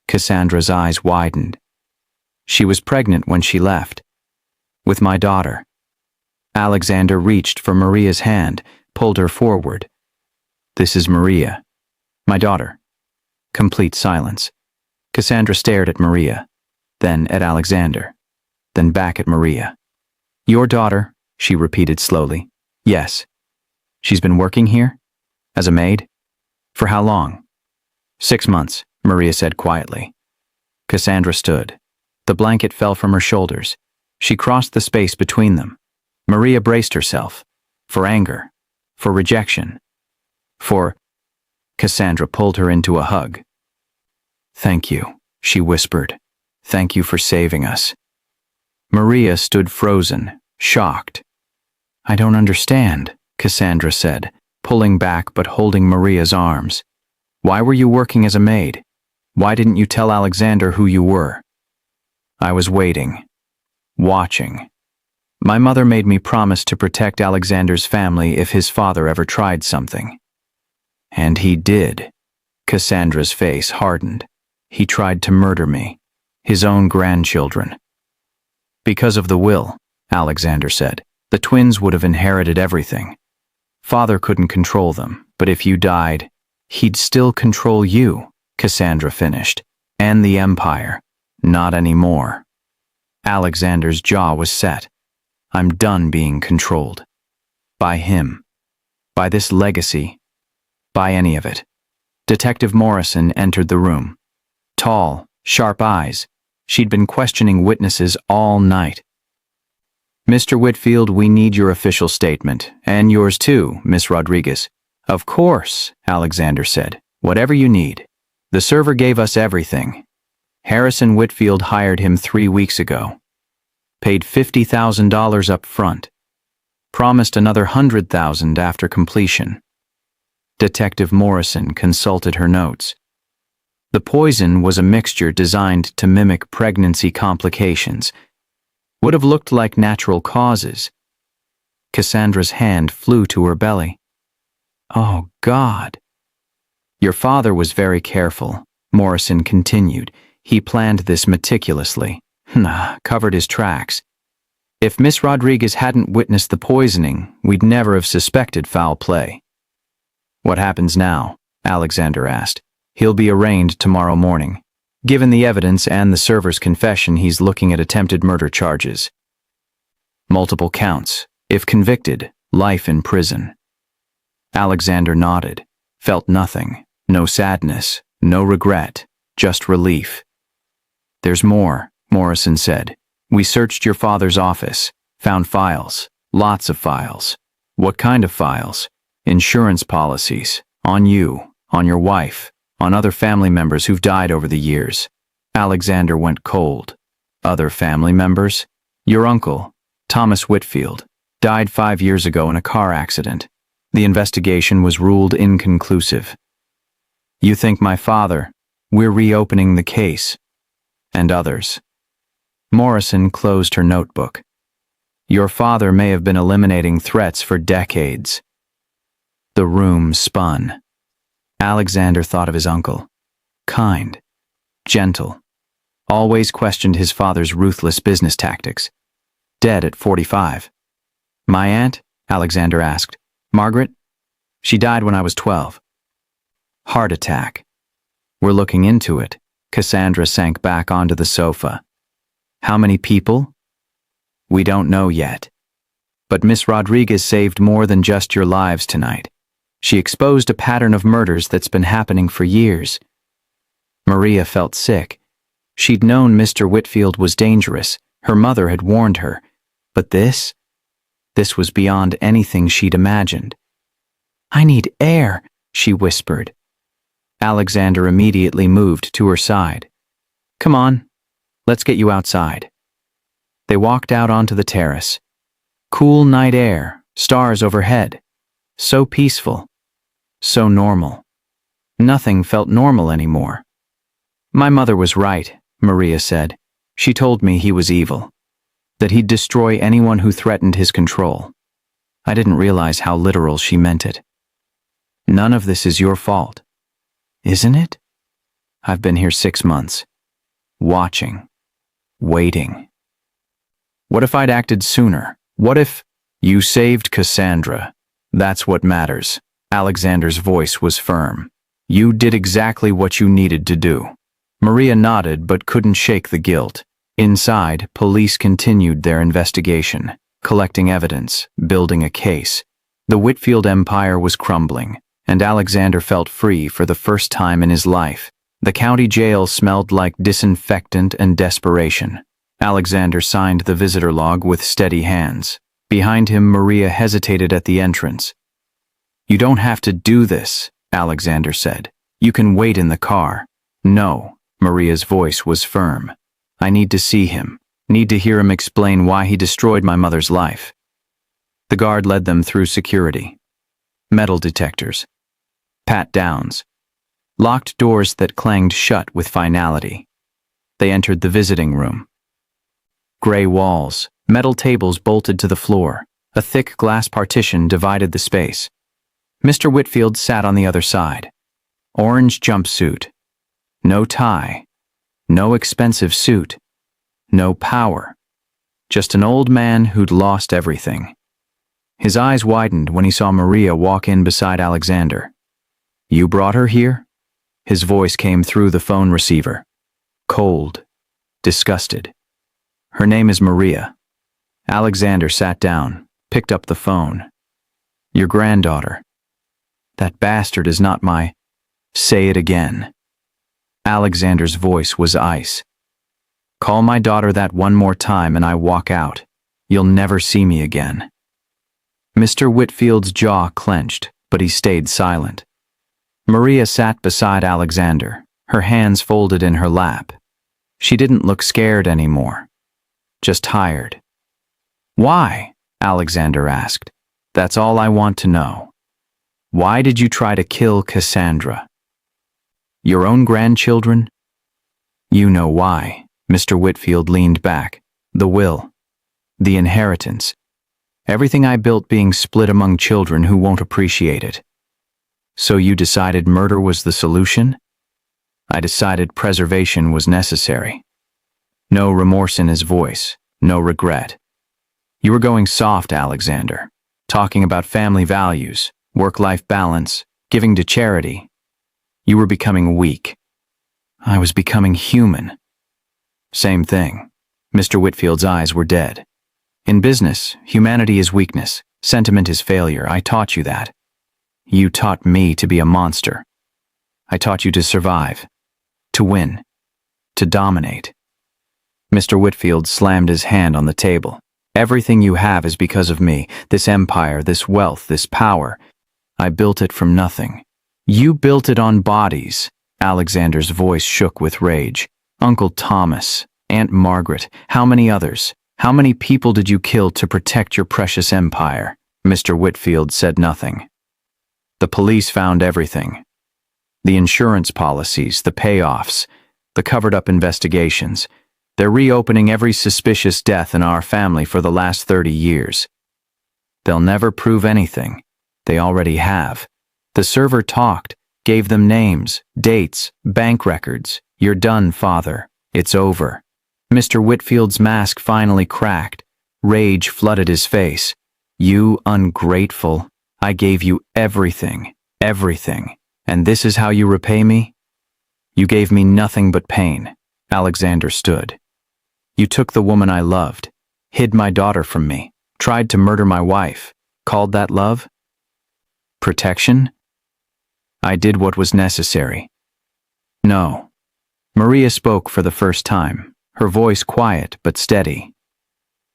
Cassandra's eyes widened. She was pregnant when she left. With my daughter. Alexander reached for Maria's hand, pulled her forward. This is Maria. My daughter. Complete silence. Cassandra stared at Maria, then at Alexander, then back at Maria. Your daughter, she repeated slowly. Yes. She's been working here? As a maid? For how long? 6 months, Maria said quietly. Cassandra stood. The blanket fell from her shoulders. She crossed the space between them. Maria braced herself. For anger. For rejection. For... Cassandra pulled her into a hug. Thank you, she whispered. Thank you for saving us. Maria stood frozen, shocked. I don't understand, Cassandra said, pulling back but holding Maria's arms. Why were you working as a maid? Why didn't you tell Alexander who you were? I was waiting. Watching. My mother made me promise to protect Alexander's family if his father ever tried something. And he did. Cassandra's face hardened. He tried to murder me, his own grandchildren. Because of the will, Alexander said, the twins would have inherited everything. Father couldn't control them, but if you died, he'd still control you, Cassandra finished, and the empire. Not anymore. Alexander's jaw was set. I'm done being controlled. By him. By this legacy. By any of it. Detective Morrison entered the room. Tall, sharp eyes. She'd been questioning witnesses all night. Mr. Whitfield, we need your official statement, and yours too, Miss Rodriguez. Of course, Alexander said. Whatever you need. The server gave us everything. Harrison Whitfield hired him 3 weeks ago. Paid $50,000 up front. Promised another $100,000 after completion. Detective Morrison consulted her notes. The poison was a mixture designed to mimic pregnancy complications. Would have looked like natural causes. Cassandra's hand flew to her belly. Oh, God. Your father was very careful, Morrison continued. He planned this meticulously. Covered his tracks. If Miss Rodriguez hadn't witnessed the poisoning, we'd never have suspected foul play. What happens now? Alexander asked. He'll be arraigned tomorrow morning. Given the evidence and the server's confession, he's looking at attempted murder charges. Multiple counts. If convicted, life in prison. Alexander nodded, felt nothing, no sadness, no regret, just relief. There's more, Morrison said. We searched your father's office, found files, lots of files. What kind of files? Insurance policies, on you, on your wife, on other family members who've died over the years. Alexander went cold. Other family members? Your uncle, Thomas Whitfield, died 5 years ago in a car accident. The investigation was ruled inconclusive. You think my father? We're reopening the case. And others. Morrison closed her notebook. Your father may have been eliminating threats for decades. The room spun. Alexander thought of his uncle. Kind. Gentle. Always questioned his father's ruthless business tactics. Dead at 45. My aunt? Alexander asked. Margaret? She died when I was 12. Heart attack. We're looking into it. Cassandra sank back onto the sofa. How many people? We don't know yet. But Miss Rodriguez saved more than just your lives tonight. She exposed a pattern of murders that's been happening for years. Maria felt sick. She'd known Mr. Whitfield was dangerous. Her mother had warned her. But this was beyond anything she'd imagined. I need air, she whispered. Alexander immediately moved to her side. Come on, let's get you outside. They walked out onto the terrace. Cool night air, stars overhead. So peaceful. So normal. Nothing felt normal anymore. My mother was right, Maria said. She told me he was evil. That he'd destroy anyone who threatened his control. I didn't realize how literal she meant it. None of this is your fault. Isn't it? I've been here 6 months. Watching. Waiting. What if I'd acted sooner? What if you saved Cassandra? That's what matters. Alexander's voice was firm. You did exactly what you needed to do. Maria nodded but couldn't shake the guilt. Inside, police continued their investigation, collecting evidence, building a case. The Whitfield empire was crumbling, and Alexander felt free for the first time in his life. The county jail smelled like disinfectant and desperation. Alexander signed the visitor log with steady hands. Behind him, Maria hesitated at the entrance. You don't have to do this, Alexander said. You can wait in the car. No, Maria's voice was firm. I need to see him. Need to hear him explain why he destroyed my mother's life. The guard led them through security. Metal detectors. Pat-downs. Locked doors that clanged shut with finality. They entered the visiting room. Gray walls, metal tables bolted to the floor. A thick glass partition divided the space. Mr. Whitfield sat on the other side. Orange jumpsuit. No tie. No expensive suit. No power. Just an old man who'd lost everything. His eyes widened when he saw Maria walk in beside Alexander. You brought her here? His voice came through the phone receiver. Cold. Disgusted. Her name is Maria. Alexander sat down, picked up the phone. Your granddaughter. That bastard is not my... Say it again. Alexander's voice was ice. Call my daughter that one more time and I walk out. You'll never see me again. Mr. Whitfield's jaw clenched, but he stayed silent. Maria sat beside Alexander, her hands folded in her lap. She didn't look scared anymore, just tired. "Why?" Alexander asked. "That's all I want to know. Why did you try to kill Cassandra? Your own grandchildren?" "You know why." Mr. Whitfield leaned back. "The will. The inheritance. Everything I built being split among children who won't appreciate it. So you decided murder was the solution?" "I decided preservation was necessary." No remorse in his voice, no regret. "You were going soft, Alexander, talking about family values, work-life balance, giving to charity. You were becoming weak. I was becoming human." "Same thing." Mr. Whitfield's eyes were dead. "In business, humanity is weakness, sentiment is failure. I taught you that. You taught me to be a monster. I taught you to survive, to win, to dominate." Mr. Whitfield slammed his hand on the table. "Everything you have is because of me. This empire, this wealth, this power. I built it from nothing. You built it on bodies." Alexander's voice shook with rage. "Uncle Thomas, Aunt Margaret, how many others? How many people did you kill to protect your precious empire?" Mr. Whitfield said nothing. "The police found everything. The insurance policies, the payoffs, the covered-up investigations. They're reopening every suspicious death in our family for the last 30 years. They'll never prove anything. They already have. The server talked, gave them names, dates, bank records. You're done, Father. It's over." Mr. Whitfield's mask finally cracked. Rage flooded his face. "You ungrateful. I gave you everything, everything. And this is how you repay me? You gave me nothing but pain." Alexander stood. "You took the woman I loved, hid my daughter from me, tried to murder my wife. Called that love? Protection? I did what was necessary." "No." Maria spoke for the first time, her voice quiet but steady.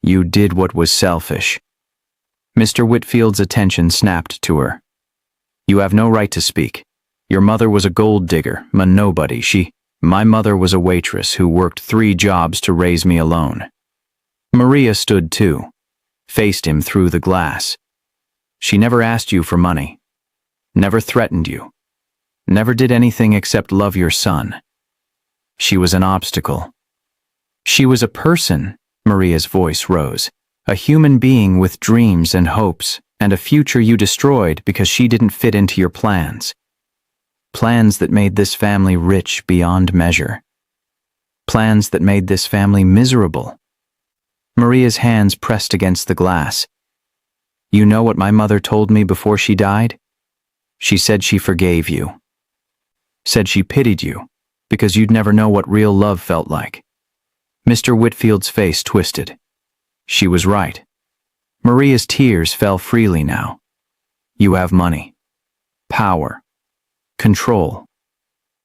"You did what was selfish." Mr. Whitfield's attention snapped to her. "You have no right to speak. Your mother was a gold digger, a nobody. My mother was a waitress who worked 3 jobs to raise me alone." Maria stood too, faced him through the glass. "She never asked you for money, never threatened you, never did anything except love your son. She was an obstacle. She was a person," Maria's voice rose, "a human being with dreams and hopes, and a future you destroyed because she didn't fit into your plans. Plans that made this family rich beyond measure. Plans that made this family miserable." Maria's hands pressed against the glass. "You know what my mother told me before she died? She said she forgave you. Said she pitied you, because you'd never know what real love felt like." Mr. Whitfield's face twisted. She was right. Maria's tears fell freely now. "You have money, power, control,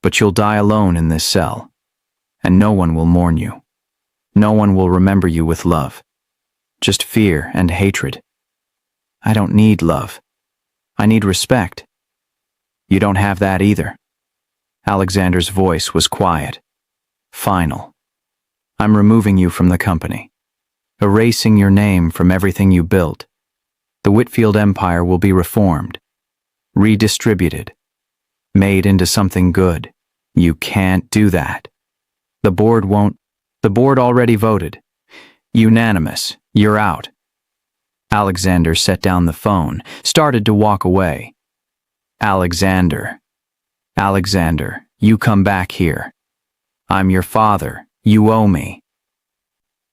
but you'll die alone in this cell, and no one will mourn you. No one will remember you with love. Just fear and hatred. I don't need love. I need respect. You don't have that either." Alexander's voice was quiet, final. "I'm removing you from the company, erasing your name from everything you built. The Whitfield empire will be reformed, redistributed, made into something good. You can't do that. The board won't. The board already voted. Unanimous. You're out." Alexander set down the phone, started to walk away. Alexander, you come back here. I'm your father. You owe me.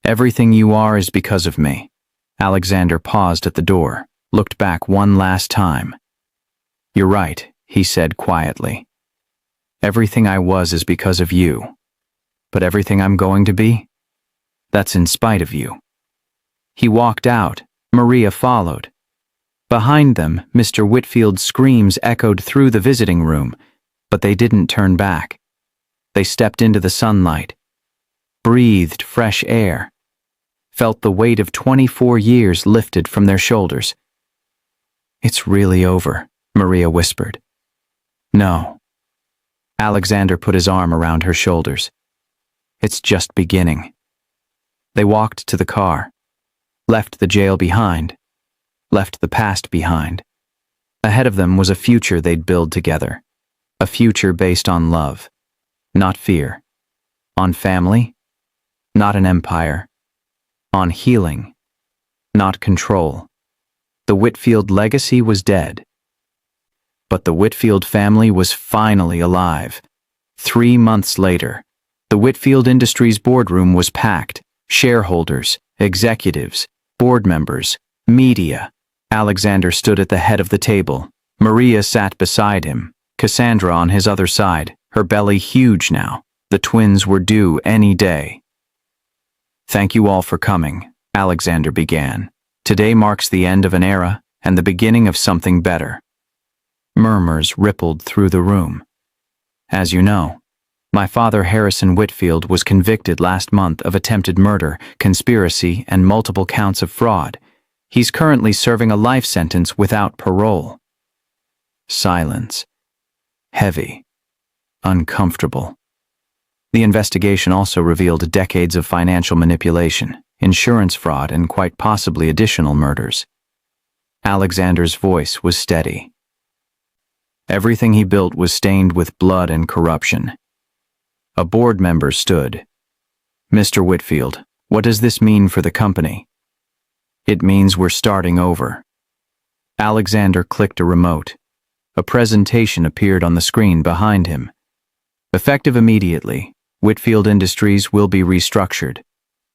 Everything you are is because of me." Alexander paused at the door, looked back one last time. "You're right," he said quietly. "Everything I was is because of you. But everything I'm going to be? That's in spite of you." He walked out. Maria followed. Behind them, Mr. Whitfield's screams echoed through the visiting room, but they didn't turn back. They stepped into the sunlight, breathed fresh air, felt the weight of 24 years lifted from their shoulders. "It's really over," Maria whispered. No. Alexander put his arm around her shoulders. It's just beginning. They walked to the car, left the jail behind, left the past behind. Ahead of them was a future they'd build together, a future based on love, not fear, on family, not an empire, on healing, not control. The Whitfield legacy was dead. But the Whitfield family was finally alive. 3 months later, the Whitfield Industries boardroom was packed. Shareholders, executives, board members, media. Alexander stood at the head of the table. Maria sat beside him, Cassandra on his other side, her belly huge now. The twins were due any day. Thank you all for coming, Alexander began. Today marks the end of an era and the beginning of something better. Murmurs rippled through the room. As you know, my father Harrison Whitfield was convicted last month of attempted murder, conspiracy, and multiple counts of fraud. He's currently serving a life sentence without parole. Silence. Heavy. Uncomfortable. The investigation also revealed decades of financial manipulation, insurance fraud, and quite possibly additional murders. Alexander's voice was steady. Everything he built was stained with blood and corruption. A board member stood. Mr. Whitfield, what does this mean for the company? It means we're starting over. Alexander clicked a remote. A presentation appeared on the screen behind him. Effective immediately, Whitfield Industries will be restructured.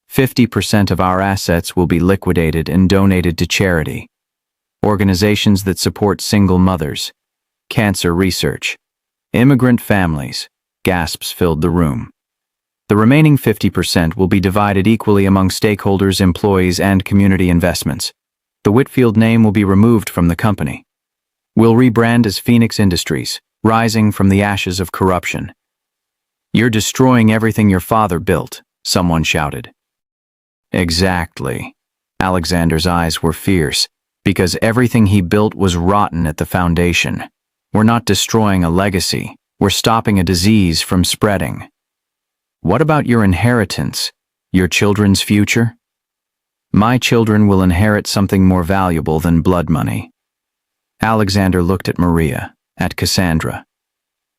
50% of our assets will be liquidated and donated to charity. Organizations that support single mothers, cancer research, immigrant families. Gasps filled the room. The remaining 50% will be divided equally among stakeholders, employees, and community investments. The Whitfield name will be removed from the company. We'll rebrand as Phoenix Industries, rising from the ashes of corruption. You're destroying everything your father built, someone shouted. Exactly. Alexander's eyes were fierce, because everything he built was rotten at the foundation. We're not destroying a legacy. We're stopping a disease from spreading. What about your inheritance, your children's future? My children will inherit something more valuable than blood money. Alexander looked at Maria, at Cassandra.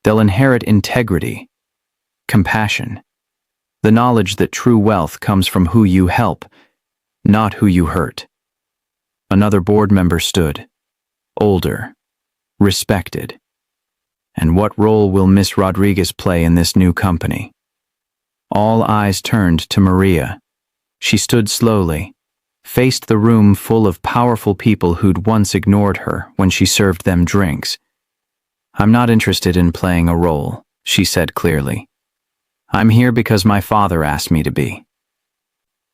They'll inherit integrity, compassion, the knowledge that true wealth comes from who you help, not who you hurt. Another board member stood, older, respected. And what role will Miss Rodriguez play in this new company? All eyes turned to Maria. She stood slowly, faced the room full of powerful people who'd once ignored her when she served them drinks. I'm not interested in playing a role, she said clearly. I'm here because my father asked me to be.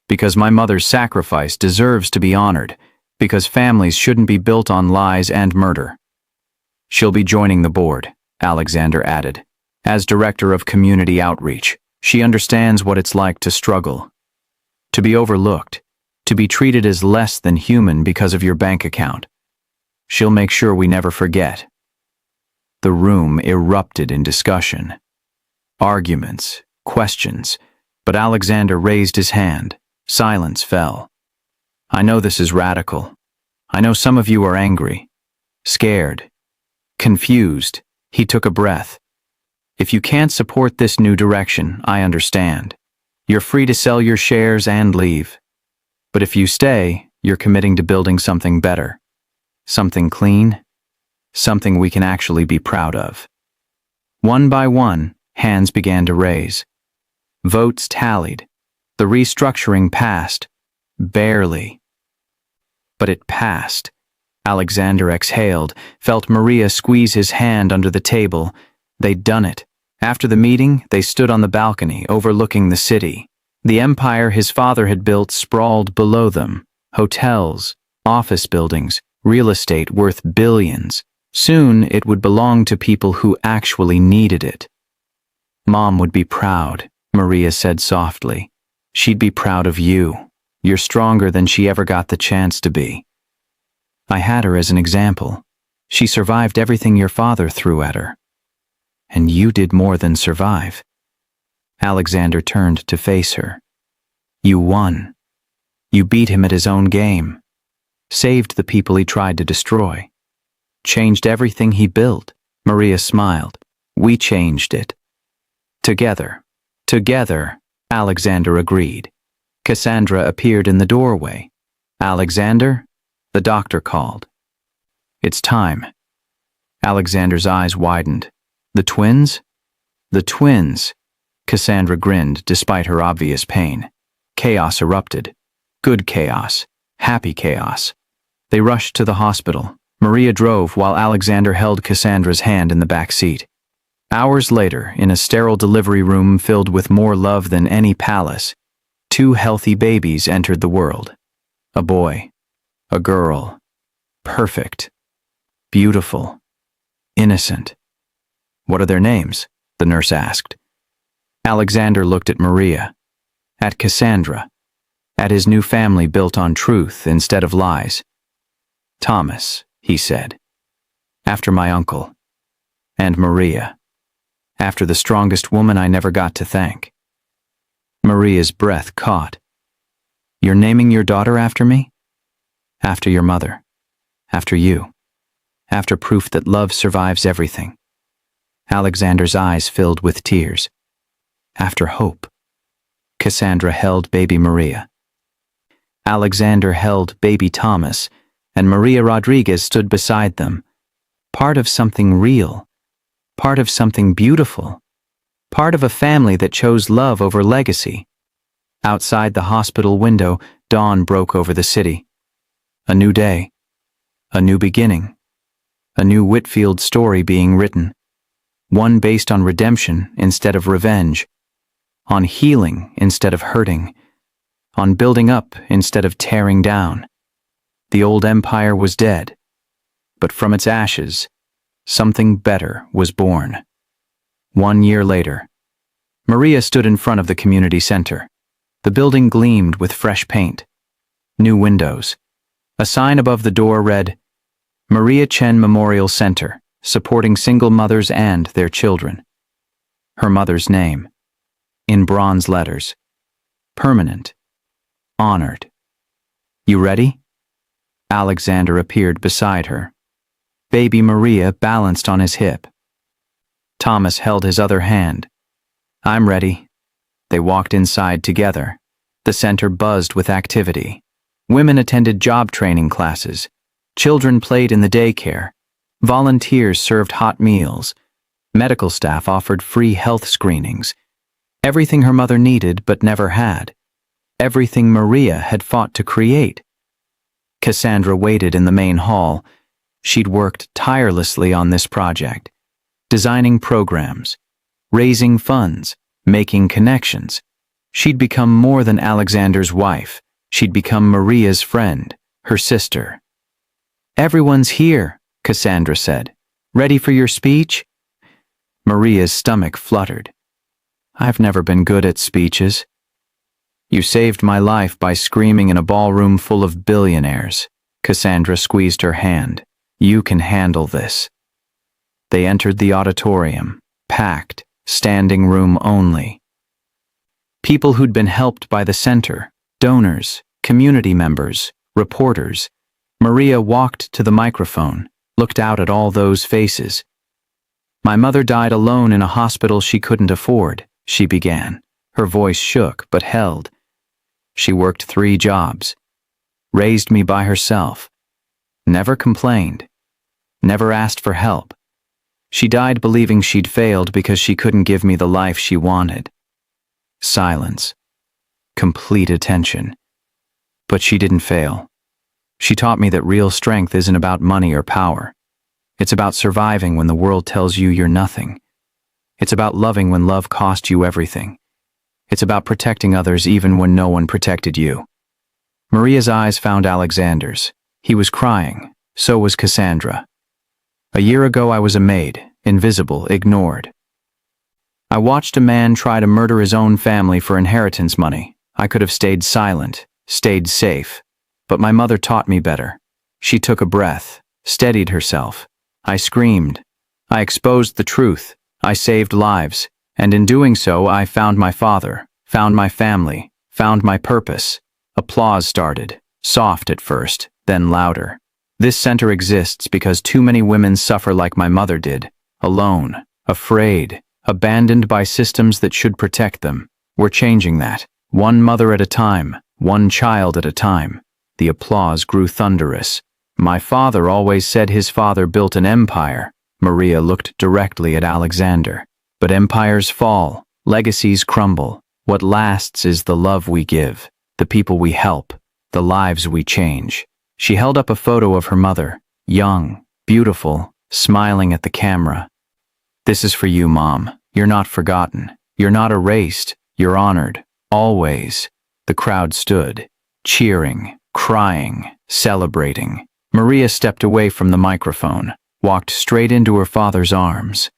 Because my mother's sacrifice deserves to be honored, because families shouldn't be built on lies and murder. She'll be joining the board, Alexander added. As director of community outreach, she understands what it's like to struggle, to be overlooked, to be treated as less than human because of your bank account. She'll make sure we never forget. The room erupted in discussion. Arguments, questions, but Alexander raised his hand. Silence fell. I know this is radical. I know some of you are angry, scared, confused. He took a breath. If you can't support this new direction, I understand. You're free to sell your shares and leave. But if you stay, you're committing to building something better. Something clean. Something we can actually be proud of. One by one, hands began to raise. Votes tallied. The restructuring passed. Barely. But it passed. Alexander exhaled, felt Maria squeeze his hand under the table. They'd done it. After the meeting, they stood on the balcony, overlooking the city. The empire his father had built sprawled below them. Hotels, office buildings, real estate worth billions. Soon it would belong to people who actually needed it. Mom would be proud, Maria said softly. She'd be proud of you. You're stronger than she ever got the chance to be. I had her as an example. She survived everything your father threw at her. And you did more than survive. Alexander turned to face her. You won. You beat him at his own game. Saved the people he tried to destroy. Changed everything he built. Maria smiled. We changed it. Together. Together, Alexander agreed. Cassandra appeared in the doorway. Alexander? The doctor called. It's time. Alexander's eyes widened. The twins? The twins. Cassandra grinned despite her obvious pain. Chaos erupted. Good chaos. Happy chaos. They rushed to the hospital. Maria drove while Alexander held Cassandra's hand in the back seat. Hours later, in a sterile delivery room filled with more love than any palace, 2 healthy babies entered the world. A boy. A girl. Perfect. Beautiful. Innocent. What are their names? The nurse asked. Alexander looked at Maria. At Cassandra. At his new family built on truth instead of lies. Thomas, he said. After my uncle. And Maria. After the strongest woman I never got to thank. Maria's breath caught. You're naming your daughter after me? After your mother. After you. After proof that love survives everything. Alexander's eyes filled with tears. After hope. Cassandra held baby Maria. Alexander held baby Thomas, and Maria Rodriguez stood beside them. Part of something real. Part of something beautiful. Part of a family that chose love over legacy. Outside the hospital window, dawn broke over the city. A new day. A new beginning. A new Whitfield story being written. One based on redemption instead of revenge. On healing instead of hurting. On building up instead of tearing down. The old empire was dead. But from its ashes, something better was born. 1 year later, Maria stood in front of the community center. The building gleamed with fresh paint. New windows. A sign above the door read, Maria Chen Memorial Center, supporting single mothers and their children. Her mother's name. In bronze letters. Permanent. Honored. You ready? Alexander appeared beside her. Baby Maria balanced on his hip. Thomas held his other hand. I'm ready. They walked inside together. The center buzzed with activity. Women attended job training classes. Children played in the daycare. Volunteers served hot meals. Medical staff offered free health screenings. Everything her mother needed but never had. Everything Maria had fought to create. Cassandra waited in the main hall. She'd worked tirelessly on this project, designing programs, raising funds, making connections. She'd become more than Alexander's wife. She'd become Maria's friend, her sister. Everyone's here, Cassandra said. Ready for your speech? Maria's stomach fluttered. I've never been good at speeches. You saved my life by screaming in a ballroom full of billionaires. Cassandra squeezed her hand. You can handle this. They entered the auditorium, packed, standing room only. People who'd been helped by the center, donors, community members, reporters. Maria walked to the microphone, looked out at all those faces. My mother died alone in a hospital she couldn't afford, she began. Her voice shook but held. She worked 3 jobs, raised me by herself, never complained, never asked for help. She died believing she'd failed because she couldn't give me the life she wanted. Silence. Complete attention. But she didn't fail. She taught me that real strength isn't about money or power. It's about surviving when the world tells you you're nothing. It's about loving when love cost you everything. It's about protecting others even when no one protected you. Maria's eyes found Alexander's. He was crying. So was Cassandra. A year ago I was a maid, invisible, ignored. I watched a man try to murder his own family for inheritance money. I could have stayed silent, stayed safe. But my mother taught me better. She took a breath, steadied herself, I screamed. I exposed the truth. I saved lives. And in doing so, I found my father, found my family, found my purpose. Applause started, soft at first, then louder. This center exists because too many women suffer like my mother did, alone, afraid, abandoned by systems that should protect them. We're changing that, one mother at a time, one child at a time. The applause grew thunderous. My father always said his father built an empire. Maria looked directly at Alexander. But empires fall, legacies crumble. What lasts is the love we give, the people we help, the lives we change. She held up a photo of her mother, young, beautiful, smiling at the camera. This is for you, Mom. You're not forgotten. You're not erased. You're honored. Always. The crowd stood, cheering, crying, celebrating. Maria stepped away from the microphone, walked straight into her father's arms.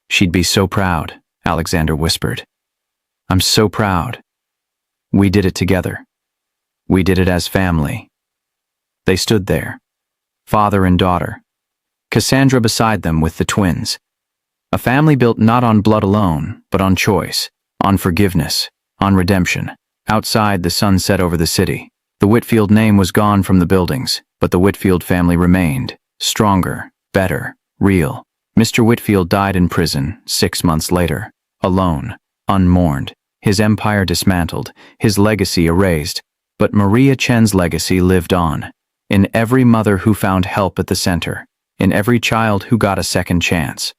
She'd be so proud, Alexander whispered. I'm so proud. We did it together. We did it as family. They stood there, father and daughter, Cassandra beside them with the twins. A family built not on blood alone, but on choice, on forgiveness, on redemption. Outside, the sun set over the city. The Whitfield name was gone from the buildings, but the Whitfield family remained, stronger, better, real. Mr. Whitfield died in prison 6 months later, alone, unmourned, his empire dismantled, his legacy erased. But Maria Chen's legacy lived on, in every mother who found help at the center, in every child who got a second chance,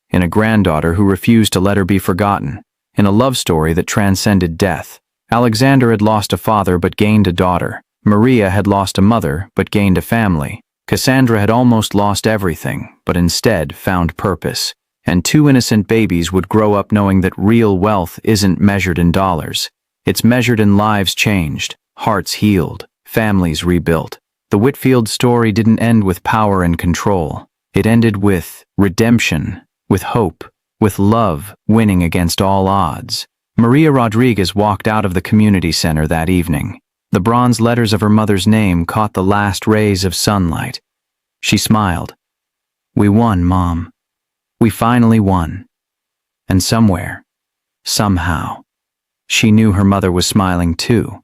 in a granddaughter who refused to let her be forgotten, in a love story that transcended death. Alexander had lost a father but gained a daughter. Maria had lost a mother but gained a family. Cassandra had almost lost everything, but instead found purpose. And 2 innocent babies would grow up knowing that real wealth isn't measured in dollars. It's measured in lives changed, hearts healed, families rebuilt. The Whitfield story didn't end with power and control. It ended with redemption, with hope, with love winning against all odds. Maria Rodriguez walked out of the community center that evening. The bronze letters of her mother's name caught the last rays of sunlight. She smiled. We won, Mom. We finally won. And somewhere, somehow, she knew her mother was smiling too.